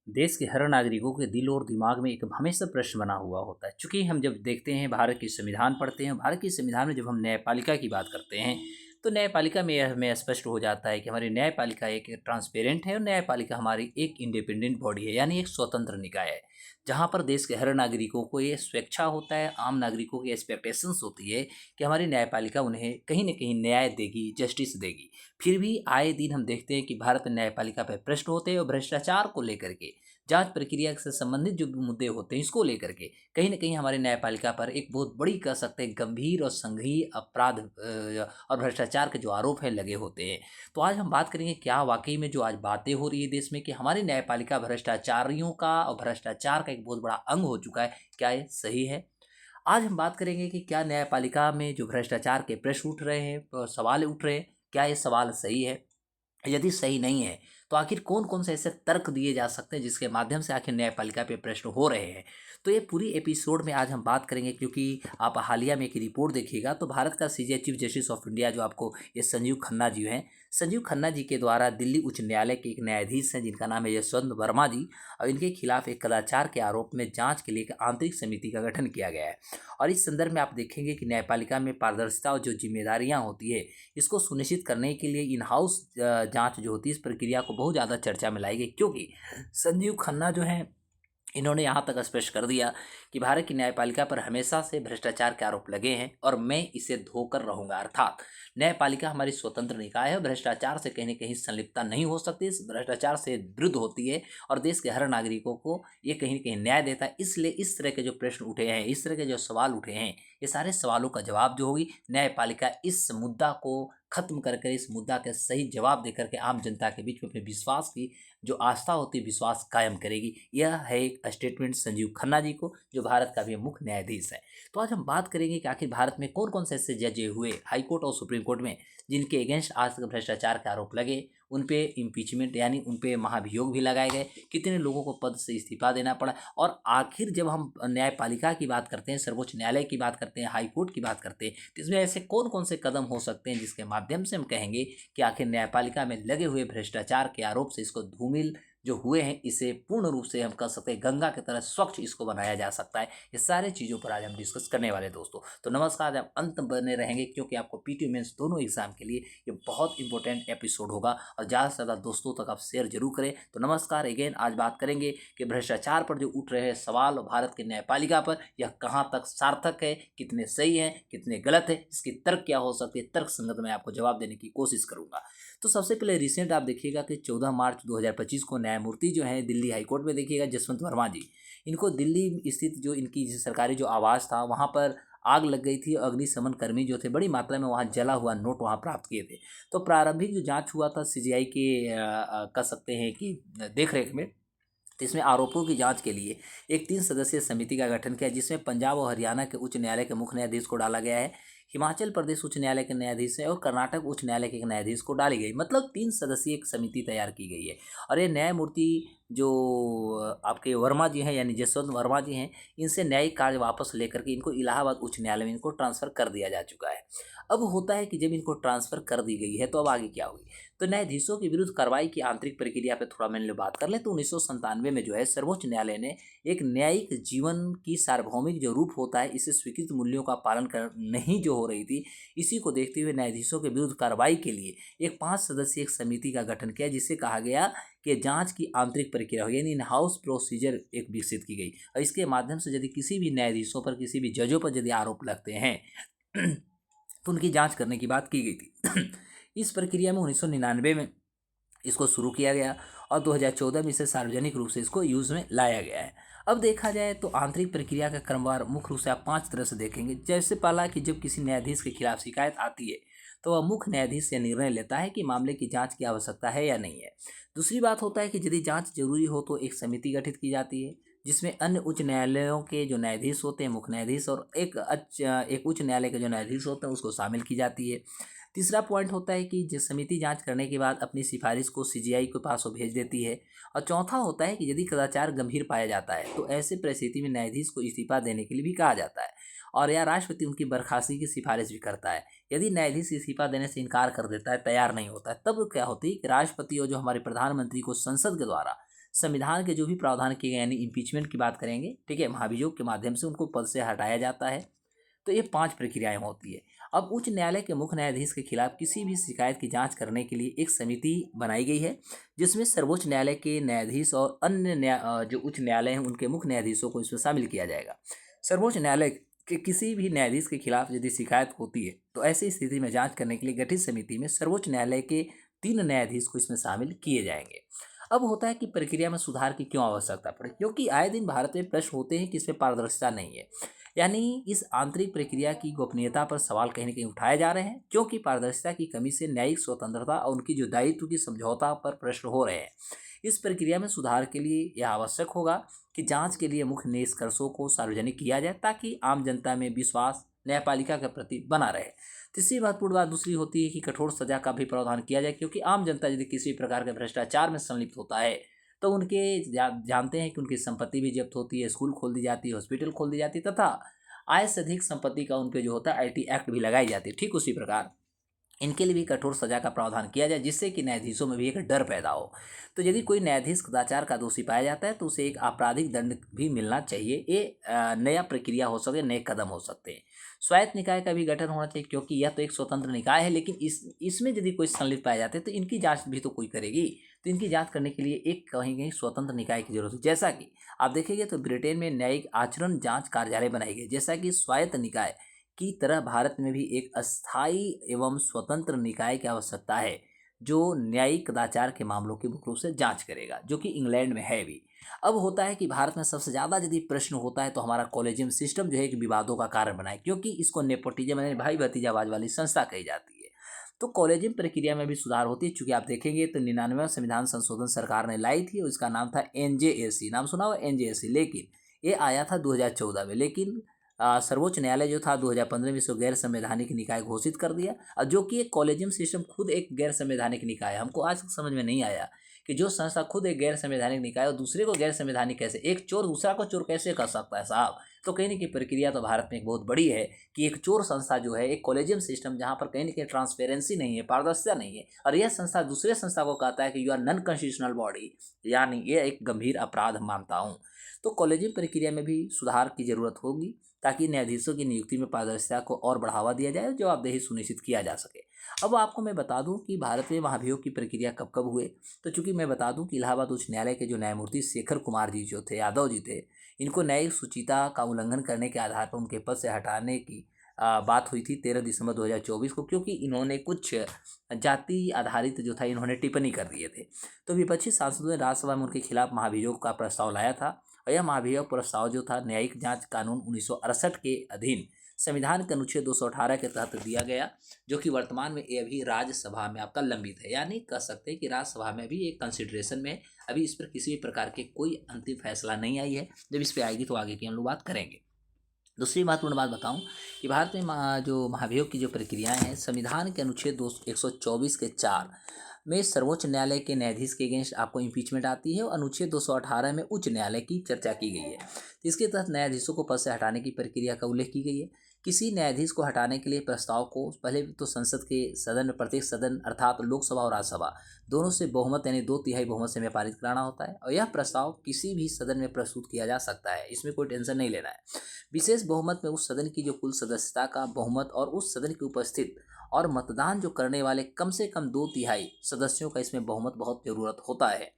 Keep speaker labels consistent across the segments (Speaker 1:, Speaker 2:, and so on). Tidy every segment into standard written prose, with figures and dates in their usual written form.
Speaker 1: देश के हर नागरिकों के दिल और दिमाग में एक हमेशा प्रश्न बना हुआ होता है। चूंकि हम जब देखते हैं भारत की संविधान पढ़ते हैं, भारत की संविधान में जब हम न्यायपालिका की बात करते हैं तो न्यायपालिका में यह हमें स्पष्ट हो जाता है कि हमारी न्यायपालिका एक ट्रांसपेरेंट है और न्यायपालिका हमारी एक इंडिपेंडेंट बॉडी है, यानी एक स्वतंत्र निकाय है। जहाँ पर देश के हर नागरिकों को ये स्वेच्छा होता है, आम नागरिकों की एक्सपेक्टेशंस होती है कि हमारी न्यायपालिका उन्हें कहीं न कहीं न्याय देगी, जस्टिस देगी। फिर भी आए दिन हम देखते हैं कि भारत में न्यायपालिका पर प्रश्न होते हैं और भ्रष्टाचार को लेकर के, जांच प्रक्रिया से संबंधित जो भी मुद्दे होते हैं इसको लेकर के कहीं न कहीं हमारे न्यायपालिका पर एक बहुत बड़ी कह सकते हैं गंभीर और संघीय अपराध और भ्रष्टाचार के जो आरोप हैं लगे होते हैं। तो आज हम बात करेंगे क्या वाकई में जो आज बातें हो रही है देश में कि हमारी न्यायपालिका भ्रष्टाचारियों का और भ्रष्टाचार का एक बहुत बड़ा अंग हो चुका है, क्या ये सही है? आज हम बात करेंगे कि क्या न्यायपालिका में जो भ्रष्टाचार के प्रश्न उठ रहे हैं, सवाल उठ रहे हैं, क्या ये सवाल सही है? यदि सही नहीं है तो आखिर कौन कौन से ऐसे तर्क दिए जा सकते हैं जिसके माध्यम से आखिर न्यायपालिका पे प्रश्न हो रहे हैं। तो ये पूरी एपिसोड में आज हम बात करेंगे, क्योंकि आप हालिया में एक रिपोर्ट देखिएगा तो भारत का सीजे चीफ जस्टिस ऑफ इंडिया जो आपको ये संजीव खन्ना जी हैं, संजीव खन्ना जी के द्वारा दिल्ली उच्च न्यायालय के एक न्यायाधीश हैं जिनका नाम है यशवंत वर्मा जी, और इनके खिलाफ एक कदाचार के आरोप में जांच के लिए एक आंतरिक समिति का गठन किया गया है। और इस संदर्भ में आप देखेंगे कि न्यायपालिका में पारदर्शिता और जो जिम्मेदारियां होती है इसको सुनिश्चित करने के लिए इन हाउस जांच जो होती है इस प्रक्रिया को बहुत ज़्यादा चर्चा में लाई गई, क्योंकि संजीव खन्ना जो हैं इन्होंने यहाँ तक स्पष्ट कर दिया कि भारत की न्यायपालिका पर हमेशा से भ्रष्टाचार के आरोप लगे हैं और मैं इसे धोकर रहूंगा। अर्थात न्यायपालिका हमारी स्वतंत्र निकाय है, भ्रष्टाचार से कहीं न कहीं संलिप्तता नहीं हो सकती, इस भ्रष्टाचार से विरुद्ध होती है और देश के हर नागरिकों को ये कहीं न कहीं न्याय देता है। इसलिए इस तरह के जो प्रश्न उठे हैं, इस तरह के जो सवाल उठे हैं, ये सारे सवालों का जवाब जो होगी न्यायपालिका इस मुद्दा को खत्म करके, इस मुद्दा के सही जवाब देकर के आम जनता के बीच में अपने विश्वास की जो आस्था होती है विश्वास कायम करेगी। यह है एक स्टेटमेंट संजीव खन्ना जी को, जो भारत का भी मुख्य न्यायाधीश है। तो आज हम बात करेंगे कि आखिर भारत में कौन कौन से ऐसे जज हुए हाई कोर्ट और सुप्रीम कोर्ट में जिनके अगेंस्ट आज तक भ्रष्टाचार के आरोप लगे, उन पे इम्पीचमेंट यानी उन पे महाभियोग भी लगाए गए, कितने लोगों को पद से इस्तीफा देना पड़ा। और आखिर जब हम न्यायपालिका की बात करते हैं, सर्वोच्च न्यायालय की बात करते हैं, हाई कोर्ट की बात करते हैं, तो इसमें ऐसे कौन कौन से कदम हो सकते हैं जिसके माध्यम से हम कहेंगे कि आखिर न्यायपालिका में लगे हुए भ्रष्टाचार के आरोप से इसको धूमिल जो हुए हैं इसे पूर्ण रूप से हम कह सकते हैं गंगा की तरह स्वच्छ इसको बनाया जा सकता है। ये सारे चीज़ों पर आज हम डिस्कस करने वाले हैं दोस्तों। तो नमस्कार, आज आप अंत बने रहेंगे क्योंकि आपको पीटी मेंस दोनों एग्जाम के लिए ये बहुत इंपॉर्टेंट एपिसोड होगा और ज़्यादा से ज़्यादा दोस्तों तक आप शेयर जरूर करें। तो नमस्कार अगेन, आज बात करेंगे कि भ्रष्टाचार पर जो उठ रहे हैं सवाल और भारत की न्यायपालिका पर यह कहाँ तक सार्थक है, कितने सही है, कितने गलत है, इसकी तर्क क्या हो सकती है, तर्क संगत मैं आपको जवाब देने की कोशिश करूंगा। तो सबसे पहले रिसेंट आप देखिएगा कि 14 मार्च 2025 को न्यायमूर्ति जो है दिल्ली हाईकोर्ट में देखिएगा जसवंत वर्मा जी, इनको दिल्ली स्थित जो इनकी सरकारी जो आवास था वहाँ पर आग लग गई थी। अग्निशमन कर्मी जो थे बड़ी मात्रा में वहाँ जला हुआ नोट वहाँ प्राप्त किए थे। तो प्रारंभिक जो जांच हुआ था सीजीआई के कह सकते हैं कि देखरेख में, तो इसमें आरोपों की जांच के लिए एक 3 सदस्यीय समिति का गठन किया जिसमें पंजाब और हरियाणा के उच्च न्यायालय के मुख्य न्यायाधीश को डाला गया है, हिमाचल प्रदेश उच्च न्यायालय के न्यायाधीश है और कर्नाटक उच्च न्यायालय के एक न्यायाधीश को डाली गई। मतलब 3 सदस्यीय एक समिति तैयार की गई है। और ये न्यायमूर्ति जो आपके वर्मा जी हैं यानी जसवंत वर्मा जी हैं, इनसे न्यायिक कार्य वापस लेकर के इनको इलाहाबाद उच्च न्यायालय में इनको ट्रांसफ़र कर दिया जा चुका है। अब होता है कि जब इनको ट्रांसफ़र कर दी गई है तो अब आगे क्या होगी। तो न्यायाधीशों के विरुद्ध कार्रवाई की आंतरिक प्रक्रिया पे थोड़ा मैंने बात कर ले तो 1997 में जो है सर्वोच्च न्यायालय ने एक न्यायिक जीवन की सार्वभौमिक जो रूप होता है इसे स्वीकृत मूल्यों का पालन कर नहीं जो हो रही थी, इसी को देखते हुए न्यायाधीशों के विरुद्ध कार्रवाई के लिए एक 5 सदस्यीय एक समिति का गठन किया जिसे कहा गया कि जांच की आंतरिक प्रक्रिया हो, यानी इन हाउस प्रोसीजर एक विकसित की गई। और इसके माध्यम से यदि किसी भी न्यायाधीशों पर किसी भी जजों पर यदि आरोप लगते हैं तो उनकी जांच करने की बात की गई थी। इस प्रक्रिया में 1999 में इसको शुरू किया गया और 2014 में इसे सार्वजनिक रूप से इसको यूज़ में लाया गया है। अब देखा जाए तो आंतरिक प्रक्रिया का क्रमवार मुख्य रूप से आप 5 तरह से देखेंगे। जैसे पहला कि जब किसी न्यायाधीश के खिलाफ शिकायत आती है तो वह मुख्य न्यायाधीश से निर्णय लेता है कि मामले की जांच की आवश्यकता है या नहीं है। दूसरी बात होता है कि यदि जांच जरूरी हो तो एक समिति गठित की जाती है जिसमें अन्य उच्च न्यायालयों के जो न्यायाधीश होते हैं, मुख्य न्यायाधीश और एक उच्च न्यायालय के जो न्यायाधीश होते हैं उसको शामिल की जाती है। तीसरा पॉइंट होता है कि जो समिति जांच करने के बाद अपनी सिफारिश को सीजीआई के पास वो भेज देती है। और चौथा होता है कि यदि कदाचार गंभीर पाया जाता है तो ऐसे परिस्थिति में न्यायाधीश को इस्तीफा देने के लिए भी कहा जाता है और या राष्ट्रपति उनकी बर्खास्तगी की सिफारिश भी करता है। यदि न्यायाधीश इस्तीफा देने से इनकार कर देता है, तैयार नहीं होता है, तब क्या होती है कि राष्ट्रपति और जो हमारे प्रधानमंत्री को संसद के द्वारा संविधान के जो भी प्रावधान किए गए यानी इम्पीचमेंट की बात करेंगे, ठीक है, महाभियोग के माध्यम से उनको पद से हटाया जाता है। तो ये 5 प्रक्रियाएं होती है। अब उच्च न्यायालय के मुख्य न्यायाधीश के खिलाफ किसी भी शिकायत की जांच करने के लिए एक समिति बनाई गई है, जिसमें सर्वोच्च न्यायालय के न्यायाधीश और अन्य जो उच्च न्यायालय हैं उनके मुख्य न्यायाधीशों को इसमें शामिल किया जाएगा। सर्वोच्च न्यायालय के किसी भी न्यायाधीश के खिलाफ यदि शिकायत होती है तो ऐसी स्थिति में जांच करने के लिए गठित समिति में सर्वोच्च न्यायालय के 3 न्यायाधीश को इसमें शामिल किए जाएंगे। अब होता है कि प्रक्रिया में सुधार की क्यों आवश्यकता पड़े, क्योंकि आए दिन भारत में प्रश्न होते हैं कि इसमें पारदर्शिता नहीं है, यानी इस आंतरिक प्रक्रिया की गोपनीयता पर सवाल कहीं न कहीं उठाए जा रहे हैं, क्योंकि पारदर्शिता की कमी से न्यायिक स्वतंत्रता और उनकी जो दायित्व की समझौता पर प्रश्न हो रहे हैं। इस प्रक्रिया में सुधार के लिए यह आवश्यक होगा कि जांच के लिए मुख्य निष्कर्षों को सार्वजनिक किया जाए, ताकि आम जनता में विश्वास न्यायपालिका के प्रति बना रहे। तीसरी महत्वपूर्ण बात दूसरी होती है कि कठोर सजा का भी प्रावधान किया जाए, क्योंकि आम जनता यदि किसी प्रकार के भ्रष्टाचार में संलिप्त होता है तो उनके जानते हैं कि उनकी संपत्ति भी जब्त होती है, स्कूल खोल दी जाती है, हॉस्पिटल खोल दी जाती है, तथा आय से अधिक संपत्ति का उन पे जो होता है IT एक्ट भी लगाई जाती है। ठीक उसी प्रकार इनके लिए भी कठोर सजा का प्रावधान किया जाए, जिससे कि न्यायाधीशों में भी एक डर पैदा हो। तो यदि कोई न्यायाधीश कदाचार का दोषी पाया जाता है तो उसे एक आपराधिक दंड भी मिलना चाहिए। ये नया प्रक्रिया हो सके, नए कदम हो सकते हैं। स्वायत्त निकाय का भी गठन होना चाहिए, क्योंकि यह तो एक स्वतंत्र निकाय है, लेकिन इसमें यदि कोई संलिप्त पाए जाते हैं तो इनकी जांच भी तो कोई करेगी। तो इनकी जांच करने के लिए एक कहीं कहीं स्वतंत्र निकाय की जरूरत है। जैसा कि आप देखेंगे तो ब्रिटेन में न्यायिक आचरण जांच कार्यालय बनाए गए, जैसा कि स्वायत्त निकाय की तरह भारत में भी एक अस्थायी एवं स्वतंत्र निकाय की आवश्यकता है, जो न्यायिक कदाचार के मामलों की मुख्य रूप से जांच करेगा, जो कि इंग्लैंड में है भी। अब होता है कि भारत में सबसे ज़्यादा यदि प्रश्न होता है तो हमारा कॉलेजियम सिस्टम जो है कि विवादों का कारण बना है, क्योंकि इसको नेपोटिज्म यानी भाई भतीजावाद वाली संस्था कही जाती है। तो कॉलेजियम प्रक्रिया में भी सुधार होती है, चूंकि आप देखेंगे तो 99वां संविधान संशोधन सरकार ने लाई थी और इसका नाम था NJAC, नाम सुना हुआ NJAC, लेकिन ये आया था 2014 में। लेकिन सर्वोच्च न्यायालय जो था 2015 में इसको गैर संवैधानिक निकाय घोषित कर दिया, और जो कि एक कॉलेजियम सिस्टम खुद एक गैर संवैधानिक निकाय है। हमको आज तक समझ में नहीं आया कि जो संस्था खुद एक गैर संवैधानिक निकाय और दूसरे को गैर संवैधानिक कैसे, एक चोर दूसरा को चोर कैसे कर सकता है साहब। तो कहीं न कहीं प्रक्रिया तो भारत में एक बहुत बड़ी है कि एक चोर संस्था जो है, एक कॉलेजियम सिस्टम जहाँ पर कहीं न कहीं ट्रांसपेरेंसी नहीं है, पारदर्शिता नहीं है, और यह संस्था दूसरे संस्था को कहता है कि you are non constitutional body, यानी ये एक गंभीर अपराध मानता हूँ। तो कॉलेजियम प्रक्रिया में भी सुधार की जरूरत होगी, ताकि न्यायाधीशों की नियुक्ति में पारदर्शिता को और बढ़ावा दिया जाए, जवाबदेही सुनिश्चित किया जा सके। अब आपको मैं बता दूं कि भारत में महाभियोग की प्रक्रिया कब कब हुए। तो चूंकि मैं बता दूं कि इलाहाबाद उच्च न्यायालय के जो न्यायमूर्ति शेखर कुमार जी जो थे, यादव जी थे, इनको न्यायिक शुचिता का उल्लंघन करने के आधार पर उनके पद से हटाने की बात हुई थी 13 दिसंबर 2024 को, क्योंकि इन्होंने कुछ जाति आधारित जो था इन्होंने टिप्पणी कर दिए थे। तो विपक्षी सांसदों ने राज्यसभा में उनके खिलाफ महाभियोग का प्रस्ताव लाया था, और यह महाभियोग प्रस्ताव जो था न्यायिक जांच कानून 1968 के अधीन संविधान के अनुच्छेद 218 के तहत दिया गया, जो कि वर्तमान में ये अभी राज्यसभा में आपका लंबित है। यानी कह सकते हैं कि राज्यसभा में भी एक कंसिडरेशन में, अभी इस पर किसी भी प्रकार के कोई अंतिम फैसला नहीं आई है। जब इस पर आएगी तो आगे की हम लोग बात करेंगे। दूसरी महत्वपूर्ण बात बताऊं कि भारत में जो महाभियोग की जो प्रक्रियाएं हैं, संविधान के अनुच्छेद 124 के 4 में सर्वोच्च न्यायालय के न्यायाधीश के अगेंस्ट आपको इम्पीचमेंट आती है, और अनुच्छेद 218 में उच्च न्यायालय की चर्चा की गई है। तो इसके तहत न्यायाधीशों को पद से हटाने की प्रक्रिया का उल्लेख की गई है। किसी न्यायाधीश को हटाने के लिए प्रस्ताव को पहले तो संसद के सदन में, प्रत्येक सदन अर्थात लोकसभा और राज्यसभा दोनों से बहुमत यानी 2/3 बहुमत से में पारित कराना होता है, और यह प्रस्ताव किसी भी सदन में प्रस्तुत किया जा सकता है, इसमें कोई टेंशन नहीं लेना है। विशेष बहुमत में उस सदन की जो कुल सदस्यता का बहुमत और उस सदन की उपस्थित और मतदान जो करने वाले कम से कम 2/3 सदस्यों का इसमें बहुमत बहुत जरूरत होता है।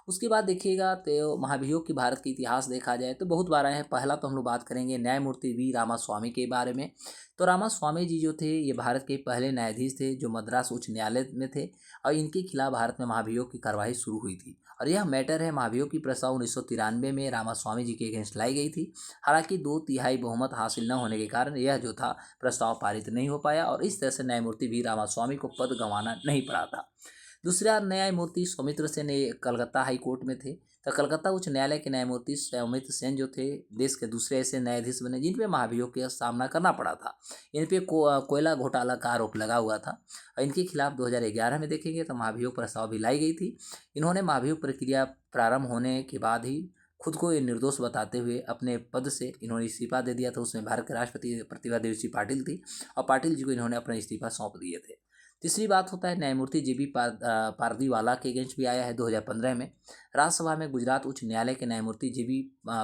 Speaker 1: उसके बाद देखिएगा तो महाभियोग की भारत के इतिहास देखा जाए तो बहुत बार आए हैं। पहला तो हम लोग बात करेंगे न्यायमूर्ति वी रामास्वामी के बारे में। तो रामास्वामी जी जो थे ये भारत के पहले न्यायाधीश थे जो मद्रास उच्च न्यायालय में थे, और इनके खिलाफ भारत में महाभियोग की कार्रवाई शुरू हुई थी। और यह मैटर है महाभियोग की प्रस्ताव 1993 में रामास्वामी जी के अगेंस्ट लाई गई थी। हालांकि 2/3 बहुमत हासिल न होने के कारण यह जो था प्रस्ताव पारित नहीं हो पाया, और इस तरह से न्यायमूर्ति वी रामास्वामी को पद गंवाना नहीं पड़ा था। दूसरा न्यायमूर्ति सौमित्र सेन कलकत्ता हाई कोर्ट में थे। तो कलकत्ता उच्च न्यायालय के न्यायमूर्ति सौमित्र सेन जो थे देश के दूसरे ऐसे न्यायाधीश बने जिन पे महाभियोग का सामना करना पड़ा था। इन पे कोयला घोटाला का आरोप लगा हुआ था, और इनके खिलाफ 2011 में देखेंगे तो महाभियोग प्रस्ताव भी लाई गई थी। इन्होंने महाभियोग प्रक्रिया प्रारंभ होने के बाद ही खुद को ये निर्दोष बताते हुए अपने पद से इन्होंने इस्तीफा दे दिया था। उसमें भारत के राष्ट्रपति प्रतिभा देवी सिंह पाटिल थी, और पाटिल जी को इन्होंने अपना इस्तीफा सौंप दिए थे। तीसरी बात होता है न्यायमूर्ति JB पारदीवाला के अगेंस्ट भी आया है 2015 में। राज्यसभा में गुजरात उच्च न्यायालय के न्यायमूर्ति JB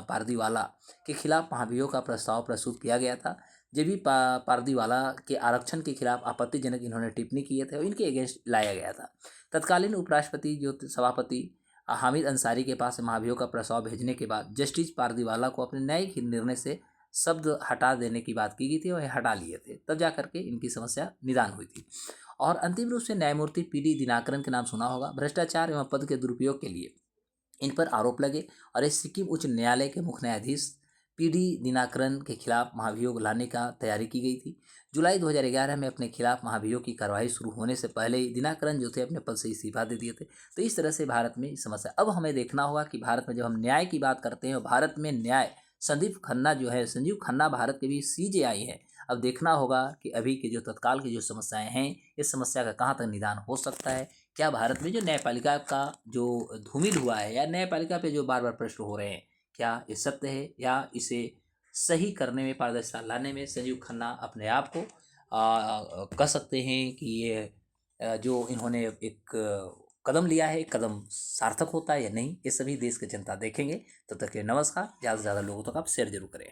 Speaker 1: पारदीवाला के खिलाफ महाभियोग का प्रस्ताव प्रस्तुत किया गया था। JB पारदीवाला के आरक्षण के खिलाफ आपत्तिजनक इन्होंने टिप्पणी किए थे और इनके अगेंस्ट लाया गया था। तत्कालीन उपराष्ट्रपति जो सभापति हामिद अंसारी के पास महाभियोग का प्रस्ताव भेजने के बाद जस्टिस पारदीवाला को अपने न्यायिक निर्णय से शब्द हटा देने की बात की गई थी और ये हटा लिए थे, तब जा करके इनकी समस्या निदान हुई थी। और अंतिम रूप से न्यायमूर्ति PD दिनाकरन के नाम सुना होगा। भ्रष्टाचार एवं पद के दुरुपयोग के लिए इन पर आरोप लगे और इस सिक्किम उच्च न्यायालय के मुख्य न्यायाधीश PD दिनाकरन के खिलाफ महाभियोग लाने का तैयारी की गई थी। जुलाई 2011 में अपने खिलाफ महाभियोग की कार्रवाई शुरू होने से पहले ही दिनाकरन जो थे अपने पद से इस्तीफा दे दिए थे। तो इस तरह से भारत में समस्या। अब हमें देखना होगा कि भारत में जब हम न्याय की बात करते हैं और भारत में न्याय संजीव खन्ना भारत के भी CJI है। अब देखना होगा कि अभी के जो तत्काल की जो समस्याएं हैं, इस समस्या का कहाँ तक निदान हो सकता है। क्या भारत में जो न्यायपालिका का जो धूमिल हुआ है या न्यायपालिका पे जो बार बार प्रश्न हो रहे हैं, क्या ये सत्य है या इसे सही करने में, पारदर्शिता लाने में संजीव खन्ना अपने आप को कह सकते हैं कि ये जो इन्होंने एक कदम लिया है, कदम सार्थक होता है या नहीं, ये सभी देश की जनता देखेंगे। तब तक के नमस्कार। ज़्यादा से ज़्यादा लोगों तक आप शेयर जरूर करें।